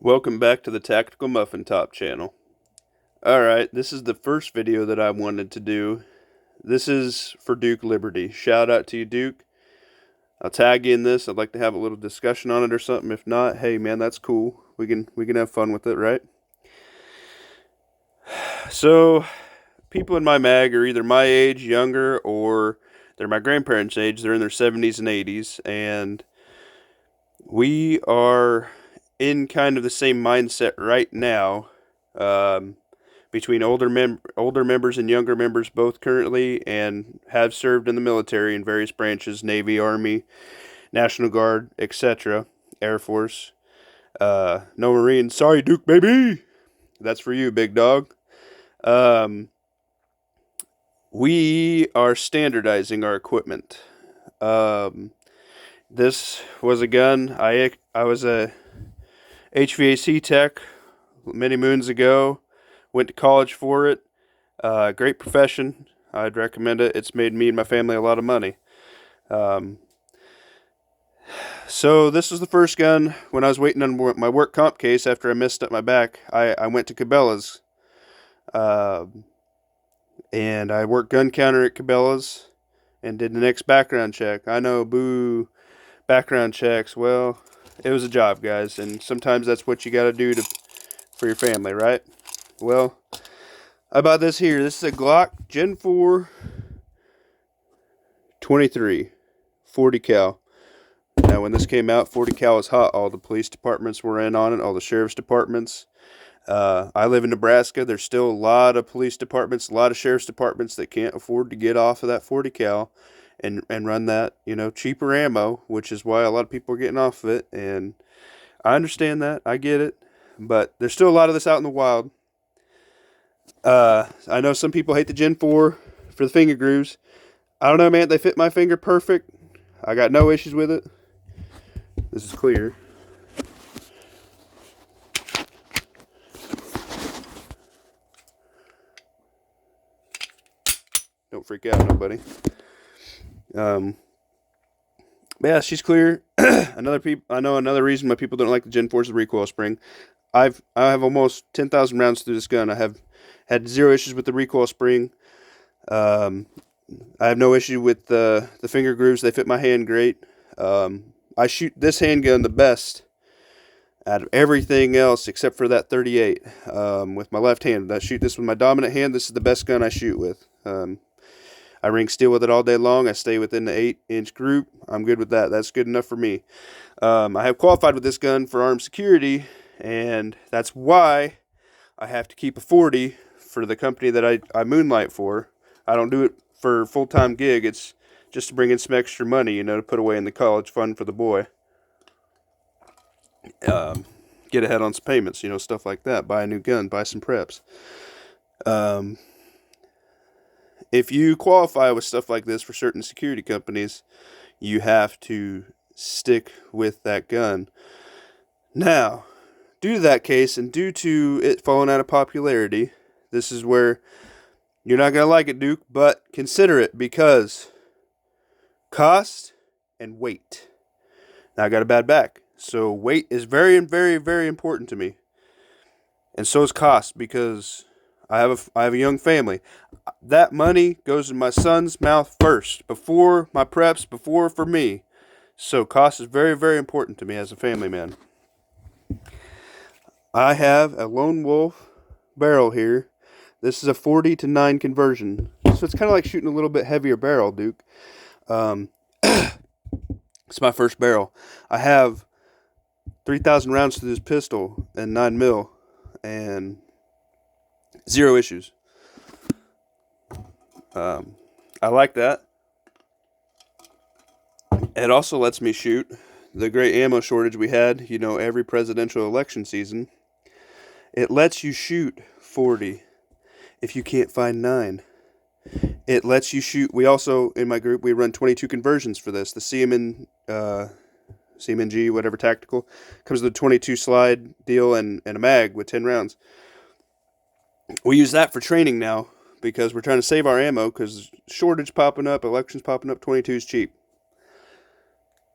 Welcome back to the Tactical Muffin Top channel. Alright, this is the first video that I wanted to do. This is for Duke Liberty. Shout out to you, Duke. I'll tag you in this. I'd like to have a little discussion on it or something. If not, hey man, that's cool. We can have fun with it, right? So, people in my mag are either my age, younger, or they're my grandparents' age. They're in their 70s and 80s, and we are in kind of the same mindset right now, between older members and younger members, both currently and have served in the military in various branches: Navy, Army, National Guard, etc., Air Force. No Marines. Sorry, Duke, baby. That's for you, big dog. We are standardizing our equipment. This was a gun. I was a HVAC tech many moons ago. Went to college for it. Great profession. I'd recommend it. It's made me and my family a lot of money. So this was the first gun. When I was waiting on my work comp case after I messed up my back, I went to Cabela's. And I worked gun counter at Cabela's and did the next background check. I know, boo, background checks. Well, it was a job, guys, and sometimes that's what you got to do for your family, right? Well, I bought this here. This is a Glock Gen 4 23, 40 cal. Now, when this came out, 40 cal was hot. All the police departments were in on it, all the sheriff's departments. I live in Nebraska. There's still a lot of police departments, a lot of sheriff's departments that can't afford to get off of that 40 cal and run that, cheaper ammo, which is why a lot of people are getting off of it. And I understand that. I get it. But there's still a lot of this out in the wild. I know some people hate the Gen 4 for the finger grooves. I don't know, man. They fit my finger perfect. I got no issues with it. This is clear. Don't freak out, nobody. Yeah, she's clear. I know another reason why people don't like the Gen 4 is the recoil spring. I have almost 10,000 rounds through this gun. I have had zero issues with the recoil spring. I have no issue with the finger grooves. They fit my hand great. I shoot this handgun the best out of everything else except for that 38 with my left hand. I shoot this with my dominant hand. This is the best gun I shoot with. I ring steel with it all day long. I stay within the 8-inch group. I'm good with that. That's good enough for me. I have qualified with this gun for armed security, and that's why I have to keep a 40 for the company that I moonlight for. I don't do it for a full-time gig. It's just to bring in some extra money, to put away in the college fund for the boy. Get ahead on some payments, stuff like that. Buy a new gun, buy some preps. If you qualify with stuff like this for certain security companies, you have to stick with that gun. Now, due to that case and due to it falling out of popularity, this is where you're not going to like it, Duke, but consider it, because cost and weight. Now, I got a bad back, so weight is very, very, very important to me. And so is cost, because I have a young family. That money goes in my son's mouth first, before my preps, before for me. So cost is very, very important to me as a family man. I have a Lone Wolf barrel here. This is a 40 to 9 conversion. So it's kind of like shooting a little bit heavier barrel, Duke. It's my first barrel. I have 3,000 rounds to this pistol and 9mm and zero issues. I like that. It also lets me shoot the great ammo shortage we had, every presidential election season. It lets you shoot 40 if you can't find 9. It lets you shoot. We also, in my group, we run 22 conversions for this. The CMG, whatever tactical, comes with a 22 slide deal and a mag with 10 rounds. We use that for training now because we're trying to save our ammo because shortage popping up, elections popping up, 22 is cheap.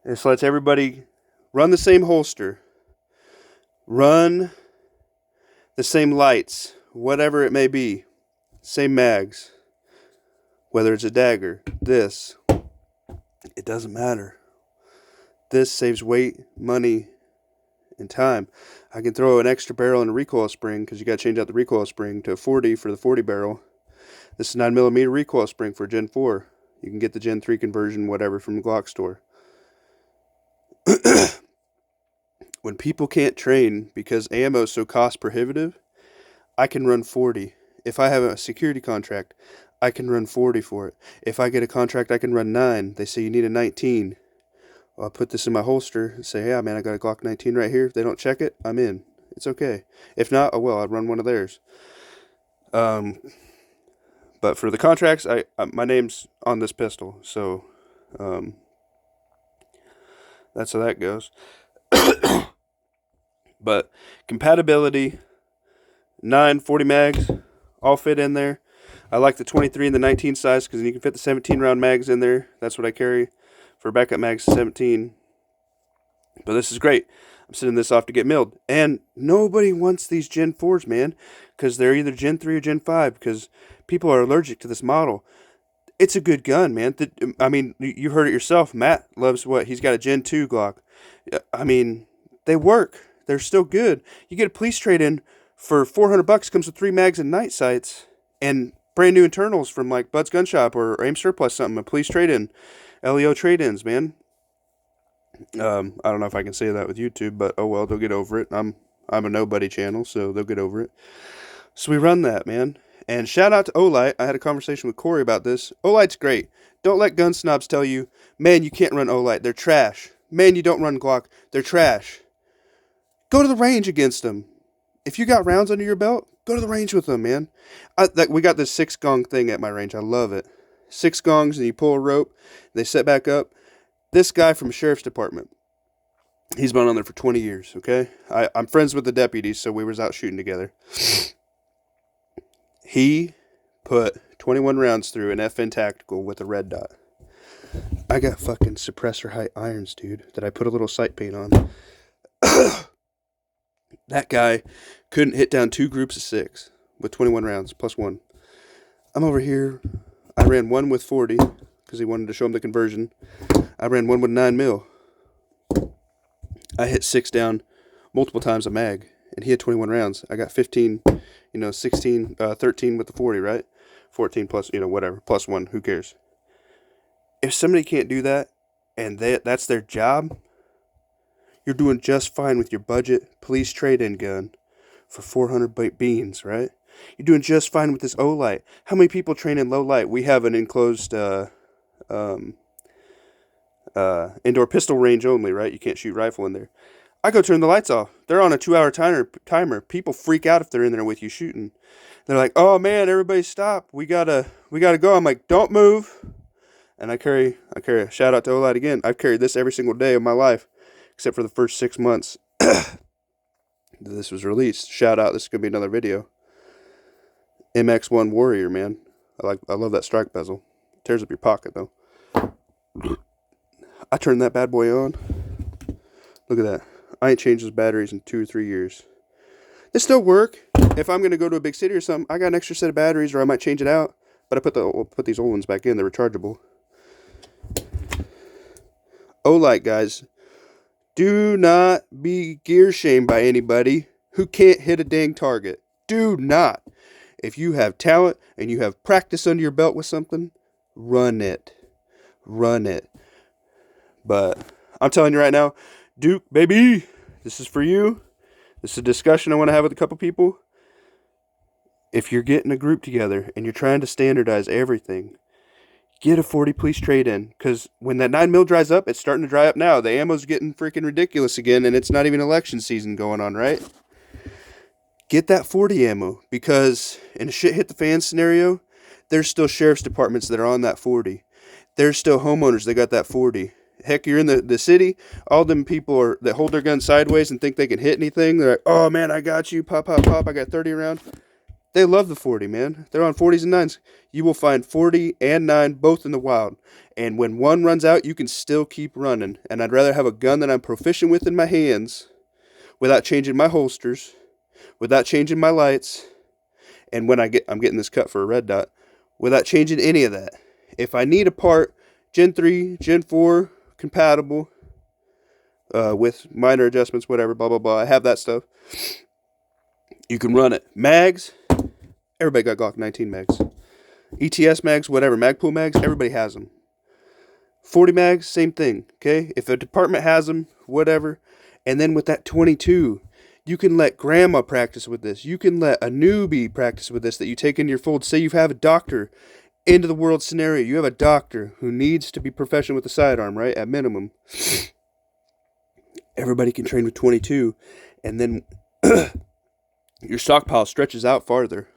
This lets everybody run the same holster. Run the same lights, whatever it may be, same mags, whether it's a dagger, this, it doesn't matter. This saves weight, money, and time. I can throw an extra barrel in a recoil spring because you got to change out the recoil spring to a 40 for the 40 barrel. This is 9mm recoil spring for Gen 4. You can get the Gen 3 conversion, whatever, from the Glock store. When people can't train because ammo is so cost prohibitive, I can run 40. If I have a security contract, I can run 40 for it. If I get a contract, I can run 9. They say you need a 19. Well, I'll put this in my holster and say, yeah, man, I got a Glock 19 right here. If they don't check it, I'm in. It's okay. If not, oh well, I'd run one of theirs. But for the contracts, my name's on this pistol, so that's how that goes. But compatibility, 940 mags, all fit in there. I like the 23 and the 19 size because you can fit the 17 round mags in there. That's what I carry for backup mags, 17. But this is great. I'm sending this off to get milled. And nobody wants these Gen 4s, man, because they're either Gen 3 or Gen 5 because people are allergic to this model. It's a good gun, man. I mean, you heard it yourself. Matt loves what? He's got a Gen 2 Glock. I mean, they work. They're still good. You get a police trade-in for $400, comes with 3 mags and night sights, and brand new internals from like Bud's Gun Shop or Aim Surplus something. A police trade-in, LEO trade-ins, man. I don't know if I can say that with YouTube, but oh well, they'll get over it. I'm a nobody channel, so they'll get over it. So we run that, man. And shout out to Olight. I had a conversation with Corey about this. Olight's great. Don't let gun snobs tell you, man, you can't run Olight. They're trash. Man, you don't run Glock. They're trash. Go to the range against them. If you got rounds under your belt, go to the range with them, man. We got this 6 gong thing at my range. I love it. 6 gongs, and you pull a rope. They set back up. This guy from Sheriff's Department, he's been on there for 20 years, okay? I'm friends with the deputies, so we was out shooting together. He put 21 rounds through an FN Tactical with a red dot. I got fucking suppressor height irons, dude, that I put a little sight paint on. That guy couldn't hit down 2 groups of 6 with 21 rounds, plus 1. I'm over here. I ran one with 40 because he wanted to show him the conversion. I ran one with 9mm. I hit 6 down multiple times a mag, and he had 21 rounds. I got 15, 16, 13 with the 40, right? 14 plus, whatever, plus 1, who cares? If somebody can't do that, and that's their job, you're doing just fine with your budget police trade-in gun for 400 beans, right? You're doing just fine with this Olight. How many people train in low light? We have an enclosed indoor pistol range only, right? You can't shoot rifle in there. I go turn the lights off. They're on a 2-hour timer. People freak out if they're in there with you shooting. They're like, "Oh man, everybody stop. We gotta go." I'm like, "Don't move." And I carry a shout out to Olight again. I've carried this every single day of my life, except for the first 6 months this was released. Shout out, this is gonna be another video. MX1 Warrior, man. I love that strike bezel. Tears up your pocket though. I turned that bad boy on. Look at that. I ain't changed those batteries in 2 or 3 years. They still work. If I'm gonna go to a big city or something, I got an extra set of batteries, or I might change it out. But I put these old ones back in. They're rechargeable. Olight, guys. Do not be gear shamed by anybody who can't hit a dang target. Do not. If you have talent and you have practice under your belt with something, run it. Run it. But I'm telling you right now, Duke, baby, this is for you. This is a discussion I want to have with a couple people. If you're getting a group together and you're trying to standardize everything, get a 40 police trade-in. Because when that 9mm dries up, it's starting to dry up now. The ammo's getting freaking ridiculous again, and it's not even election season going on, right? Get that 40 ammo. Because in a shit hit the fan scenario, there's still sheriff's departments that are on that 40. There's still homeowners that got that 40. Heck, you're in the city, all them people that hold their guns sideways and think they can hit anything. They're like, "Oh man, I got you, pop, pop, pop, I got 30 around." They love the 40, man. They're on 40s and 9s. You will find 40 and 9 both in the wild. And when one runs out, you can still keep running. And I'd rather have a gun that I'm proficient with in my hands without changing my holsters, without changing my lights, and when I'm getting this cut for a red dot, without changing any of that. If I need a part, Gen 3, Gen 4 compatible, with minor adjustments, whatever, blah, blah, blah. I have that stuff. You can run it. Mags, everybody got Glock 19 mags. ETS mags, whatever, Magpul mags, everybody has them. 40 mags, same thing, okay? If a department has them, whatever. And then with that 22, you can let grandma practice with this. You can let a newbie practice with this that you take in your fold. Say you have a doctor, end of the world scenario. You have a doctor who needs to be proficient with the sidearm, right? At minimum. Everybody can train with 22. And then your stockpile stretches out farther.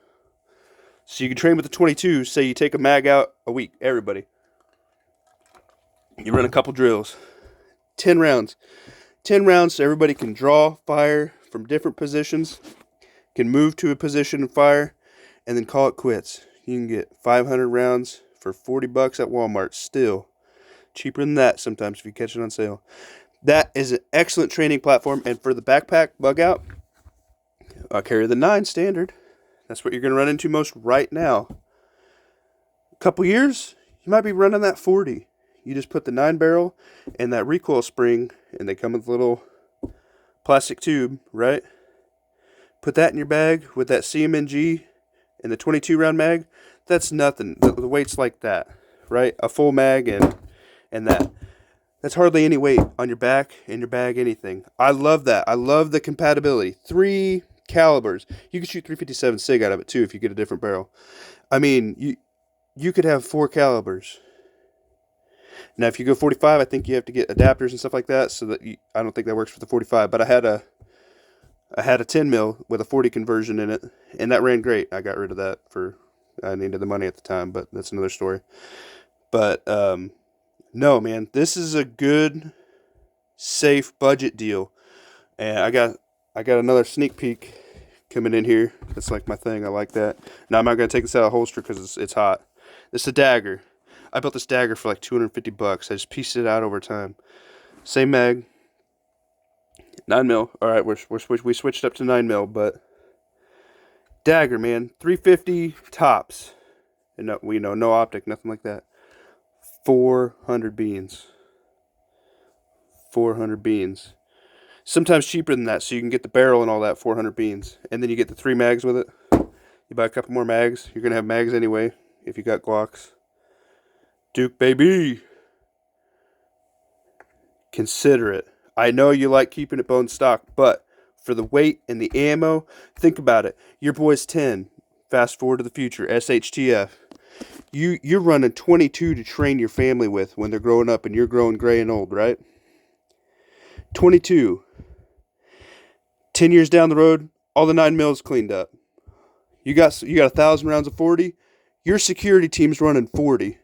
So you can train with the 22. Say you take a mag out a week. Everybody. You run a couple drills. 10 rounds. 10 rounds so everybody can draw, fire from different positions. Can move to a position and fire. And then call it quits. You can get 500 rounds for $40 at Walmart. Still cheaper than that sometimes if you catch it on sale. That is an excellent training platform. And for the backpack bug out, I'll carry the 9 standard. That's what you're going to run into most right now. A couple years, you might be running that 40. You just put the 9 barrel and that recoil spring, and they come with a little plastic tube, right? Put that in your bag with that CMNG and the 22 round mag. That's nothing. The weight's like that, right? A full mag and that. That's hardly any weight on your back, in your bag, anything. I love that. I love the compatibility. 3 calibers. You can shoot 357 SIG out of it too if you get a different barrel. I mean, you could have 4 calibers. Now, if you go 45, I think you have to get adapters and stuff like that. So that I don't think that works for the 45. But I had a 10 mil with a 40 conversion in it, and that ran great. I got rid of that I needed the money at the time, but that's another story. But no, man, this is a good, safe budget deal. And I got another sneak peek coming in here. That's like my thing. I like that. Now I'm not gonna take this out of the holster because it's hot. This is a dagger. I built this dagger for like $250. I just pieced it out over time. Same mag, 9 mil. All right, we switched up to 9 mil, but dagger, man, 350 tops, and no optic, nothing like that. 400 beans. 400 beans. Sometimes cheaper than that, so you can get the barrel and all that. 400 beans, and then you get the 3 mags with it. You buy a couple more mags. You're gonna have mags anyway if you got Glocks. Duke, baby. Consider it. I know you like keeping it bone stock, but for the weight and the ammo, think about it. Your boy's 10. Fast forward to the future. SHTF. You're running 22 to train your family with when they're growing up and you're growing gray and old, right? 22. 10 years down the road, all the 9 mils cleaned up. You got 1,000 rounds of 40. Your security team's running 40.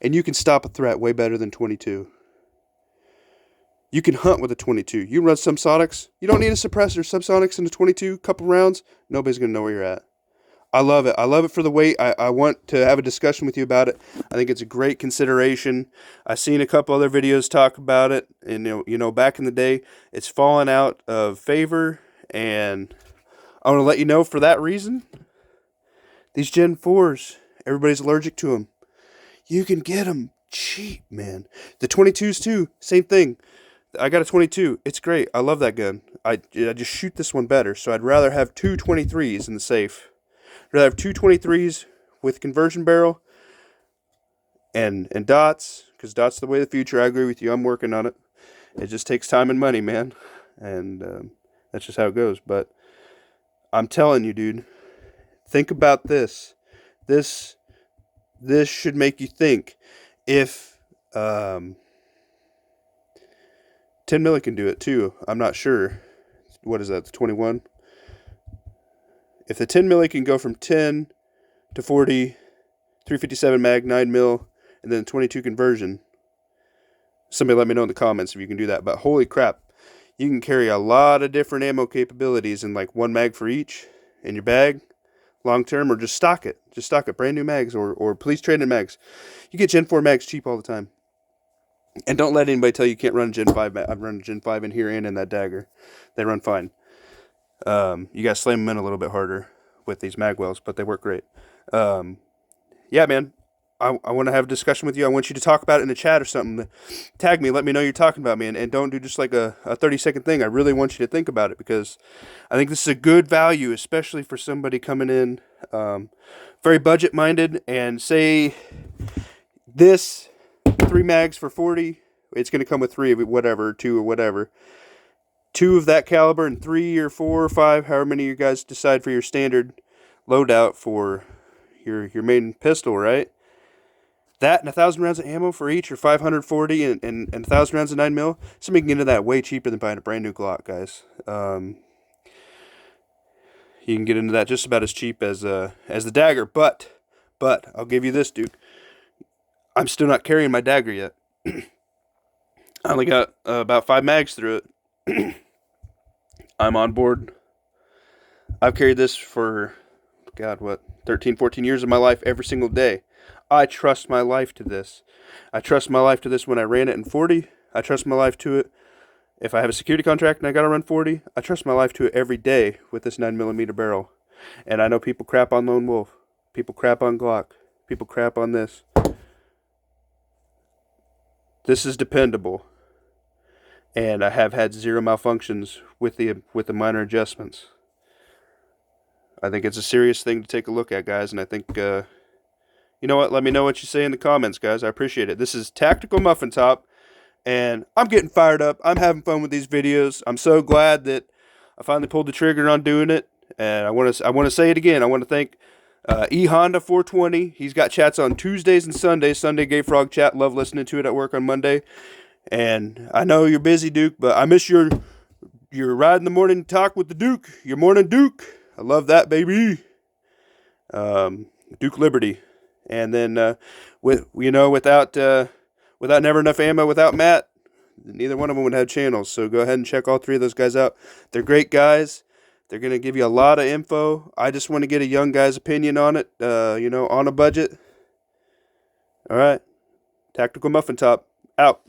And you can stop a threat way better than 22. You can hunt with a 22. You run subsonics. You don't need a suppressor. Subsonics in a 22, couple rounds, nobody's going to know where you're at. I love it. I love it for the weight. I want to have a discussion with you about it. I think it's a great consideration. I've seen a couple other videos talk about it. And, back in the day, it's fallen out of favor. And I want to let you know for that reason, these Gen 4s, everybody's allergic to them. You can get them cheap, man. The 22s too, same thing. I got a 22. It's great. I love that gun. I just shoot this one better. So I'd rather have 2 23s in the safe. I'd rather have 2 23s with conversion barrel and dots, because dots the way of the future. I agree with you. I'm working on it. It just takes time and money, man. And that's just how it goes. But I'm telling you, dude, think about this. This should make you think. If 10 milli can do it too, I'm not sure. What is that, the 21? If the 10 milli can go from 10 to 40, 357 mag, 9 mil, and then 22 conversion, somebody let me know in the comments if you can do that. But holy crap, you can carry a lot of different ammo capabilities in like 1 mag for each in your bag. Long term, or just stock it. Just stock it. Brand new mags or police traded mags. You get Gen 4 mags cheap all the time. And don't let anybody tell you can't run Gen 5. I've run Gen 5 in here and in that dagger. They run fine. You gotta slam them in a little bit harder with these magwells, but they work great. Yeah, man. I want to have a discussion with you. I want you to talk about it in the chat or something. Tag me. Let me know you're talking about me. And don't do just like a 30-second thing. I really want you to think about it because I think this is a good value, especially for somebody coming in very budget-minded and say this 3 mags for 40. It's going to come with 3 of it, whatever, 2 or whatever. 2 of that caliber and 3 or 4 or 5, however many you guys decide for your standard loadout for your main pistol, right? That and 1,000 rounds of ammo for each, or 540 and 1,000 rounds of 9mm. Somebody can get into that way cheaper than buying a brand new Glock, guys. You can get into that just about as cheap as the dagger. But I'll give you this, Duke. I'm still not carrying my dagger yet. I only got about 5 mags through it. I'm on board. I've carried this for, God, 13, 14 years of my life every single day. I trust my life to this. I trust my life to this when I ran it in 40. I trust my life to it if I have a security contract and I gotta run 40. I trust my life to it every day with this 9mm barrel. And I know people crap on Lone Wolf. People crap on Glock. People crap on this. This is dependable. And I have had 0 malfunctions with the minor adjustments. I think it's a serious thing to take a look at, guys, and I think you know what? Let me know what you say in the comments, guys. I appreciate it. This is Tactical Muffin Top, and I'm getting fired up. I'm having fun with these videos. I'm so glad that I finally pulled the trigger on doing it, and I want to say it again. I want to thank Honda 420. He's got chats on Tuesdays and Sundays. Sunday Gay Frog chat. Love listening to it at work on Monday. And I know you're busy, Duke, but I miss your ride in the morning talk with the Duke. Your morning Duke. I love that, baby. Duke Liberty. And then without Never Enough Ammo, without Matt, neither one of them would have channels. So go ahead and check all 3 of those guys out. They're great guys. They're going to give you a lot of info. I just want to get a young guy's opinion on it, on a budget. All right. Tactical Muffin Top, out.